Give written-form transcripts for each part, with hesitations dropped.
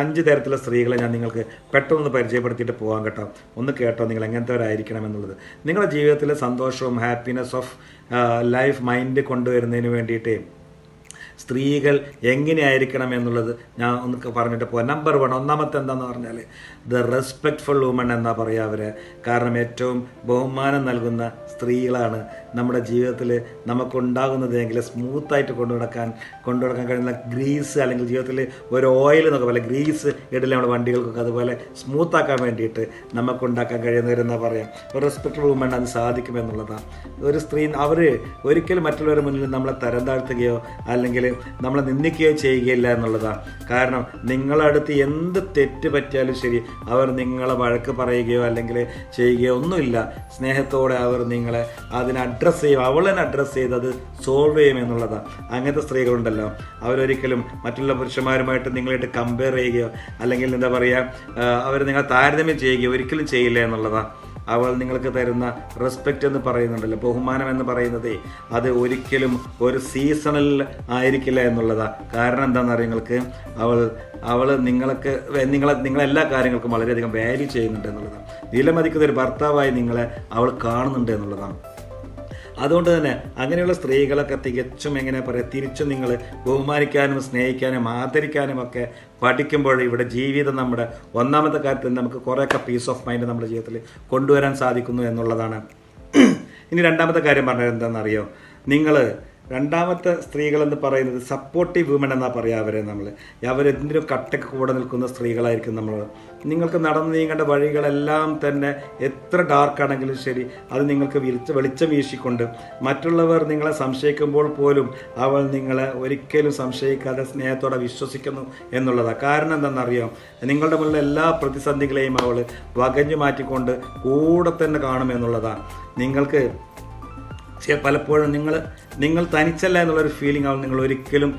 5 തരത്തിലുള്ള സ്ത്രീകളെ ഞാൻ നിങ്ങൾക്ക് പെട്ടെന്ന് പരിചയപ്പെടുത്തിയിട്ട് പോകാൻ കേട്ടോ. ഒന്ന് കേട്ടോ നിങ്ങൾ എങ്ങനത്തെവരായിരിക്കണം എന്നുള്ളത്. നിങ്ങളുടെ ജീവിതത്തിലെ സന്തോഷവും ഹാപ്പിനെസ് ഓഫ് ലൈഫ് മൈൻഡ് കൊണ്ടുവരുന്നതിന് വേണ്ടിയിട്ട് സ്ത്രീകൾ എങ്ങനെയായിരിക്കണം എന്നുള്ളത് ഞാൻ ഒന്ന് പറഞ്ഞിട്ട് പോകാം. നമ്പർ 1 ഒന്നാമത്തെ എന്താണെന്ന് പറഞ്ഞാൽ ദ റെസ്പെക്റ്റ്ഫുൾ വുമൺ എന്നാ പറയുക അവർ. കാരണം ഏറ്റവും ബഹുമാനം നൽകുന്ന സ്ത്രീകളാണ് നമ്മുടെ ജീവിതത്തിൽ നമുക്കുണ്ടാകുന്നതെങ്കിൽ സ്മൂത്തായിട്ട് കൊണ്ടുനടക്കാൻ കഴിയുന്ന ഗ്രീസ് അല്ലെങ്കിൽ ജീവിതത്തിൽ ഒരു ഓയിൽ എന്നൊക്കെ പോലെ ഗ്രീസ് ഇടയിൽ നമ്മുടെ വണ്ടികൾക്കൊക്കെ അതുപോലെ സ്മൂത്താക്കാൻ വേണ്ടിയിട്ട് നമുക്കുണ്ടാക്കാൻ കഴിയുന്നവരെന്നാ പറയാം. ഒരു റെസ്പെക്റ്റ്ഫുൾ വുമൺ അത് സാധിക്കുമെന്നുള്ളതാണ്. ഒരു സ്ത്രീ അവർ ഒരിക്കലും മറ്റുള്ളവരുടെ മുന്നിൽ നമ്മളെ തരം താഴ്ത്തുകയോ അല്ലെങ്കിൽ നമ്മളെ നിന്ദിക്കുകയോ ചെയ്യുകയില്ല എന്നുള്ളതാണ്. കാരണം നിങ്ങളടുത്ത് എന്ത് തെറ്റ് പറ്റിയാലും ശരി അവർ നിങ്ങളെ വഴക്ക് പറയുകയോ അല്ലെങ്കിൽ ചെയ്യുകയോ ഒന്നുമില്ല. സ്നേഹത്തോടെ അവർ നിങ്ങളെ അതിനെ അഡ്രസ്സ് ചെയ്യും, അവളെ അഡ്രസ്സ് ചെയ്ത് അത് സോൾവ് ചെയ്യും എന്നുള്ളതാണ്. അങ്ങനത്തെ സ്ത്രീകളുണ്ടല്ലോ, അവരൊരിക്കലും മറ്റുള്ള പുരുഷന്മാരുമായിട്ട് നിങ്ങളായിട്ട് കമ്പയർ ചെയ്യുകയോ അല്ലെങ്കിൽ എന്താ പറയുക അവർ നിങ്ങളെ താരതമ്യം ചെയ്യുകയോ ഒരിക്കലും ചെയ്യില്ല എന്നുള്ളതാണ്. അവൾ നിങ്ങൾക്ക് തരുന്ന റെസ്പെക്റ്റ് എന്ന് പറയുന്നുണ്ടല്ലോ, ബഹുമാനം എന്ന് പറയുന്നത് അത് ഒരിക്കലും ഒരു സീസണൽ ആയിരിക്കില്ല എന്നുള്ളതാണ്. കാരണം എന്താണെന്നറിയാം, നിങ്ങൾക്ക് അവൾ നിങ്ങളെല്ലാ കാര്യങ്ങൾക്കും വളരെയധികം വാല്യൂ ചെയ്യുന്നുണ്ട് എന്നുള്ളതാണ്. വിലമതിക്കുന്ന ഒരു ഭർത്താവായി നിങ്ങളെ അവൾ കാണുന്നുണ്ട് എന്നുള്ളതാണ്. അതുകൊണ്ട് തന്നെ അങ്ങനെയുള്ള സ്ത്രീകളൊക്കെ തികച്ചും എങ്ങനെ പറയുക, തിരിച്ചും നിങ്ങൾ ബഹുമാനിക്കാനും സ്നേഹിക്കാനും ആദരിക്കാനും ഒക്കെ പഠിക്കുമ്പോൾ ഇവിടെ ജീവിതം നമ്മുടെ ഒന്നാമത്തെ കാര്യത്തിൽ നമുക്ക് കുറേയൊക്കെ പീസ് ഓഫ് മൈൻഡ് നമ്മുടെ ജീവിതത്തിൽ കൊണ്ടുവരാൻ സാധിക്കുന്നു എന്നുള്ളതാണ്. ഇനി രണ്ടാമത്തെ കാര്യം പറഞ്ഞത് എന്താണെന്നറിയോ, നിങ്ങൾ രണ്ടാമത്തെ സ്ത്രീകളെന്ന് പറയുന്നത് സപ്പോർട്ടീവ് വുമൺ എന്നാ പറയുക അവരെ. അവരെന്തിനും കട്ടക്ക് കൂടെ നിൽക്കുന്ന സ്ത്രീകളായിരിക്കും നമ്മൾ. നിങ്ങൾക്ക് നടന്നു നീങ്ങേണ്ട വഴികളെല്ലാം തന്നെ എത്ര ഡാർക്കാണെങ്കിലും ശരി അത് നിങ്ങൾക്ക് വെളിച്ചം വീശിക്കൊണ്ട് മറ്റുള്ളവർ നിങ്ങളെ സംശയിക്കുമ്പോൾ പോലും അവൾ നിങ്ങളെ ഒരിക്കലും സംശയിക്കാതെ സ്നേഹത്തോടെ വിശ്വസിക്കുന്നു എന്നുള്ളതാണ്. കാരണം എന്താണെന്നറിയാം, നിങ്ങളുടെ മുന്നിലെ എല്ലാ പ്രതിസന്ധികളെയും അവൾ വകഞ്ഞു മാറ്റിക്കൊണ്ട് കൂടെ തന്നെ കാണുമെന്നുള്ളതാണ്. നിങ്ങൾക്ക് പലപ്പോഴും നിങ്ങൾ തനിച്ചല്ല എന്നുള്ളൊരു ഫീലിംഗ് അവൾ നിങ്ങൾ ഒരിക്കലും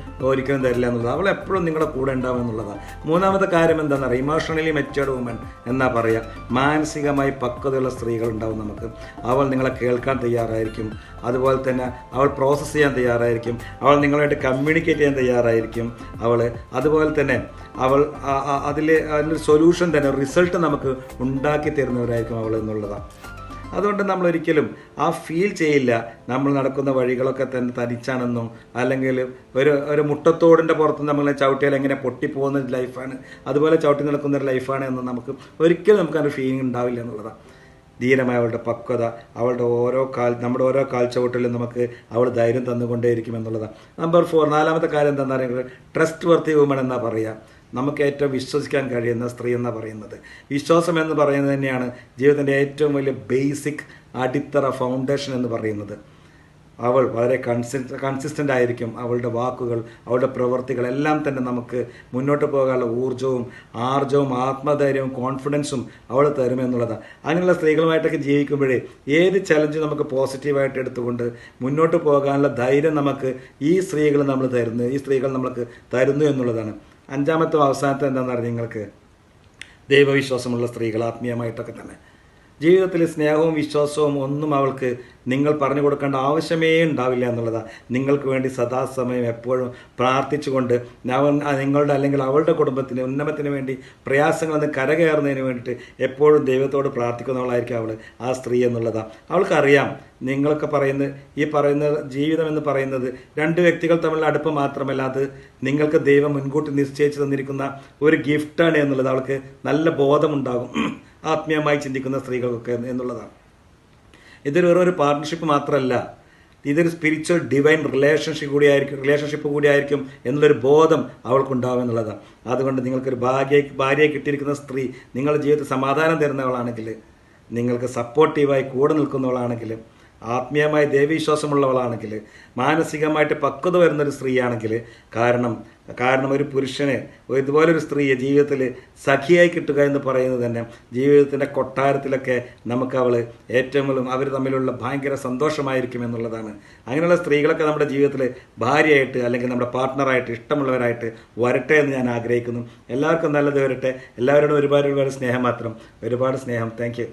തരില്ല എന്നുള്ളത്. അവൾ എപ്പോഴും നിങ്ങളുടെ കൂടെ ഉണ്ടാവും എന്നുള്ളതാണ്. മൂന്നാമത്തെ കാര്യം എന്താണെന്ന് അറിയാം, ഇമോഷണലി മെച്യൂർഡ് വുമൻ എന്നാ പറയുക. മാനസികമായി പക്വതയുള്ള സ്ത്രീകൾ ഉണ്ടാവും നമുക്ക്. അവൾ നിങ്ങളെ കേൾക്കാൻ തയ്യാറായിരിക്കും, അതുപോലെ തന്നെ അവൾ പ്രോസസ്സ് ചെയ്യാൻ തയ്യാറായിരിക്കും, അവൾ നിങ്ങളായിട്ട് കമ്മ്യൂണിക്കേറ്റ് ചെയ്യാൻ തയ്യാറായിരിക്കും. അതുപോലെ തന്നെ അവൾ അതിലൊരു സൊല്യൂഷൻ തന്നെ റിസൾട്ട് നമുക്ക് ഉണ്ടാക്കി തരുന്നവരായിരിക്കും അവൾ എന്നുള്ളതാണ്. അതുകൊണ്ട് നമ്മളൊരിക്കലും ഫീൽ ചെയ്യില്ല നമ്മൾ നടക്കുന്ന വഴികളൊക്കെ തന്നെ തനിച്ചാണെന്നും അല്ലെങ്കിൽ ഒരു മുട്ടത്തോടിൻ്റെ പുറത്ത് നമ്മൾ ചവിട്ടിയാൽ എങ്ങനെ പൊട്ടിപ്പോകുന്ന ലൈഫാണ്, അതുപോലെ ചവിട്ടി നടക്കുന്ന ഒരു ലൈഫാണ് എന്ന് ഒരിക്കലും നമുക്കൊരു ഫീലിംഗ് ഉണ്ടാവില്ല എന്നുള്ളതാണ്. ധീരമായ അവളുടെ പക്വത, നമ്മുടെ ഓരോ കാൽച്ചവിട്ടിലും നമുക്ക് അവൾ ധൈര്യം തന്നുകൊണ്ടേയിരിക്കും എന്നുള്ളതാണ്. നമ്പർ 4 നാലാമത്തെ കാര്യം എന്താണെന്ന് പറയുന്നത് ട്രസ്റ്റ് വർത്തി വുമൺ എന്നാ പറയുക. നമുക്ക് ഏറ്റവും വിശ്വസിക്കാൻ കഴിയുന്ന സ്ത്രീ എന്ന് പറയുന്നത്, വിശ്വാസം എന്ന് പറയുന്നത് തന്നെയാണ് ജീവിതത്തിൻ്റെ ഏറ്റവും വലിയ ബേസിക് അടിത്തറ ഫൗണ്ടേഷൻ എന്ന് പറയുന്നത്. അവൾ വളരെ കൺസിസ്റ്റൻ്റ് ആയിരിക്കും. അവളുടെ വാക്കുകൾ, അവളുടെ പ്രവൃത്തികളെല്ലാം തന്നെ നമുക്ക് മുന്നോട്ട് പോകാനുള്ള ഊർജ്ജവും ആർജവും ആത്മധൈര്യവും കോൺഫിഡൻസും അവൾ തരുമെന്നുള്ളതാണ്. അങ്ങനെയുള്ള സ്ത്രീകളുമായിട്ടൊക്കെ ജീവിക്കുമ്പോഴേ ഏത് ചലഞ്ചും നമുക്ക് പോസിറ്റീവായിട്ട് എടുത്തുകൊണ്ട് മുന്നോട്ട് പോകാനുള്ള ധൈര്യം നമുക്ക് ഈ സ്ത്രീകൾ നമ്മൾക്ക് തരുന്നു എന്നുള്ളതാണ്. അഞ്ചാമത്തെ അവസാനത്തെ എന്താണെന്ന് പറഞ്ഞാൽ നിങ്ങൾക്ക് ദൈവവിശ്വാസമുള്ള സ്ത്രീകൾ ആത്മീയമായിട്ടൊക്കെ തന്നെ ജീവിതത്തിൽ സ്നേഹവും വിശ്വാസവും ഒന്നും അവൾക്ക് നിങ്ങൾ പറഞ്ഞു കൊടുക്കേണ്ട ആവശ്യമേ ഉണ്ടാവില്ല എന്നുള്ളതാണ്. നിങ്ങൾക്ക് വേണ്ടി സദാസമയം എപ്പോഴും പ്രാർത്ഥിച്ചുകൊണ്ട് നിങ്ങളുടെ അല്ലെങ്കിൽ അവളുടെ കുടുംബത്തിന് ഉന്നമനത്തിന് വേണ്ടി പ്രയാസങ്ങളൊന്ന് കരകയറുന്നതിന് വേണ്ടിയിട്ട് എപ്പോഴും ദൈവത്തോട് പ്രാർത്ഥിക്കുന്നവളായിരിക്കും അവൾ, ആ സ്ത്രീ എന്നുള്ളതാണ്. അവൾക്കറിയാം നിങ്ങളൊക്കെ പറയുന്ന ജീവിതം എന്ന് പറയുന്നത് 2 വ്യക്തികൾ തമ്മിലുള്ള അടുപ്പം മാത്രമല്ല, അത് നിങ്ങൾക്ക് ദൈവം മുൻകൂട്ടി നിശ്ചയിച്ചു തന്നിരിക്കുന്ന ഒരു ഗിഫ്റ്റാണ് എന്നുള്ളത് അവൾക്ക് നല്ല ബോധമുണ്ടാകും, ആത്മീയമായി ചിന്തിക്കുന്ന സ്ത്രീകൾക്കൊക്കെ എന്നുള്ളതാണ്. ഇതൊരു വേറൊരു പാർട്ട്ണർഷിപ്പ് മാത്രമല്ല, ഇതൊരു സ്പിരിച്വൽ ഡിവൈൻ റിലേഷൻഷിപ്പ് കൂടിയായിരിക്കും എന്നുള്ളൊരു ബോധം അവൾക്കുണ്ടാവും എന്നുള്ളതാണ്. അതുകൊണ്ട് നിങ്ങൾക്കൊരു ഭാര്യയെ കിട്ടിയിരിക്കുന്ന സ്ത്രീ നിങ്ങളുടെ ജീവിതത്തിൽ സമാധാനം തരുന്നവളാണെങ്കിൽ, നിങ്ങൾക്ക് സപ്പോർട്ടീവായി കൂടെ നിൽക്കുന്നവളാണെങ്കിൽ, ആത്മീയമായി ദൈവവിശ്വാസമുള്ളവളാണെങ്കിൽ, മാനസികമായിട്ട് പക്വത വരുന്നൊരു സ്ത്രീയാണെങ്കിൽ, കാരണം ഒരു പുരുഷന് ഇതുപോലൊരു സ്ത്രീയെ ജീവിതത്തിൽ സഖിയായി കിട്ടുക എന്ന് പറയുന്നത് തന്നെ ജീവിതത്തിൻ്റെ കൊട്ടാരത്തിലൊക്കെ നമുക്ക് ഏറ്റവും അവർ തമ്മിലുള്ള ഭയങ്കര സന്തോഷമായിരിക്കും എന്നുള്ളതാണ്. അങ്ങനെയുള്ള സ്ത്രീകളൊക്കെ നമ്മുടെ ജീവിതത്തിൽ ഭാര്യയായിട്ട് അല്ലെങ്കിൽ നമ്മുടെ പാർട്ട്ണറായിട്ട് ഇഷ്ടമുള്ളവരായിട്ട് വരട്ടെ എന്ന് ഞാൻ ആഗ്രഹിക്കുന്നു. എല്ലാവർക്കും നല്ലത് വരട്ടെ. എല്ലാവരോടും ഒരുപാട് സ്നേഹം മാത്രം, ഒരുപാട് സ്നേഹം. Thank you.